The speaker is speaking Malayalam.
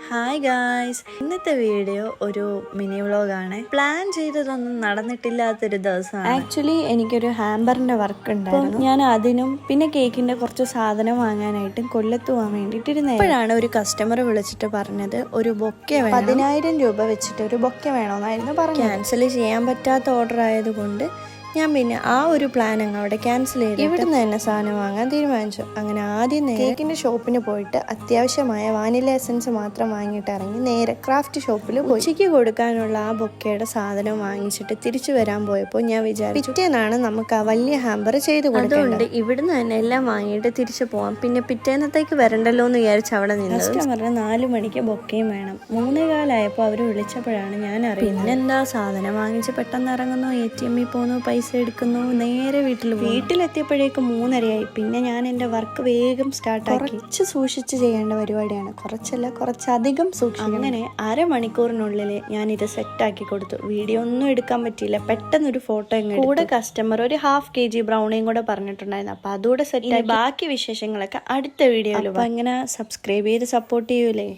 ഹായ് ഗായ്സ്, ഇന്നത്തെ വീഡിയോ ഒരു മിനി വ്ളോഗാണ്. പ്ലാൻ ചെയ്തതൊന്നും നടന്നിട്ടില്ലാത്തൊരു ദിവസമാണ്. ആക്ച്വലി എനിക്കൊരു ഹാമ്പറിന്റെ വർക്ക് ഉണ്ടായിരുന്നു. ഞാൻ അതിനും പിന്നെ കേക്കിന്റെ കുറച്ച് സാധനം വാങ്ങാനായിട്ടും കൊല്ലത്ത് പോകാൻ വേണ്ടിയിട്ടിരുന്നത്. അപ്പോഴാണ് ഒരു കസ്റ്റമർ വിളിച്ചിട്ട് പറഞ്ഞത് ഒരു ബൊക്കെ 10,000 രൂപ വെച്ചിട്ട് ഒരു ബൊക്കെ വേണമെന്നായിരുന്നു പറഞ്ഞത്. ക്യാൻസൽ ചെയ്യാൻ പറ്റാത്ത ഓർഡർ ആയതുകൊണ്ട് ഞാൻ പിന്നെ ആ ഒരു പ്ലാൻ അങ്ങ് അവിടെ ക്യാൻസൽ ചെയ്തു. ഇവിടുന്ന് തന്നെ സാധനം വാങ്ങാൻ തീരുമാനിച്ചു. അങ്ങനെ ആദ്യം കേക്കിന്റെ ഷോപ്പിന് പോയിട്ട് അത്യാവശ്യമായ വാനില എസൻസ് മാത്രം വാങ്ങിയിട്ട് ഇറങ്ങി നേരെ ക്രാഫ്റ്റ് ഷോപ്പിൽ പോയി. ഉച്ചയ്ക്ക് കൊടുക്കാനുള്ള ആ ബൊക്കയുടെ സാധനം വാങ്ങിച്ചിട്ട് തിരിച്ചു വരാൻ പോയപ്പോൾ ഞാൻ വിചാരിച്ചു പിറ്റേന്നാണ് നമുക്ക് ആ വലിയ ഹാമ്പർ ചെയ്ത് കൊടുക്കുന്നത്. ഇവിടുന്ന് തന്നെ എല്ലാം വാങ്ങിയിട്ട് തിരിച്ചു പോവാം, പിന്നെ പിറ്റേന്നത്തേക്ക് വരണ്ടല്ലോ എന്ന് വിചാരിച്ച് അവിടെ നിന്ന്. കസ്റ്റമറിന് 4 മണിക്ക് ബൊക്കയും വേണം. 3:15 അവർ വിളിച്ചപ്പോഴാണ് ഞാൻ അറിയുന്നത്. പിന്നെന്താ, സാധനം വാങ്ങിച്ച് പെട്ടെന്ന് ഇറങ്ങുന്നു, ATM പോകുന്നു, പൈസ എടുക്കുന്നു, നേരെ വീട്ടിലെത്തിയപ്പോഴേക്കും 3:30 പിന്നെ ഞാൻ എൻ്റെ വർക്ക് വേഗം സ്റ്റാർട്ടാക്കി. കുറച്ച് സൂക്ഷിച്ച് ചെയ്യേണ്ട പരിപാടിയാണ്, കുറച്ചല്ല കുറച്ചധികം സൂക്ഷിക്കണം. അങ്ങനെ അരമണിക്കൂറിനുള്ളിൽ ഞാൻ ഇത് സെറ്റാക്കി കൊടുത്തു. വീഡിയോ ഒന്നും എടുക്കാൻ പറ്റിയില്ല, പെട്ടെന്നൊരു ഫോട്ടോ കൂടെ കസ്റ്റമർ ഒരു 1/2 kg ബ്രൗണിയും കൂടെ പറഞ്ഞിട്ടുണ്ടായിരുന്നു. അപ്പൊ അതുകൂടെ സെറ്റാക്കി ബാക്കി വിശേഷങ്ങളൊക്കെ അടുത്ത വീഡിയോയിൽ. അപ്പൊ ഇങ്ങനെ സബ്സ്ക്രൈബ് ചെയ്ത് സപ്പോർട്ട് ചെയ്യൂലേ.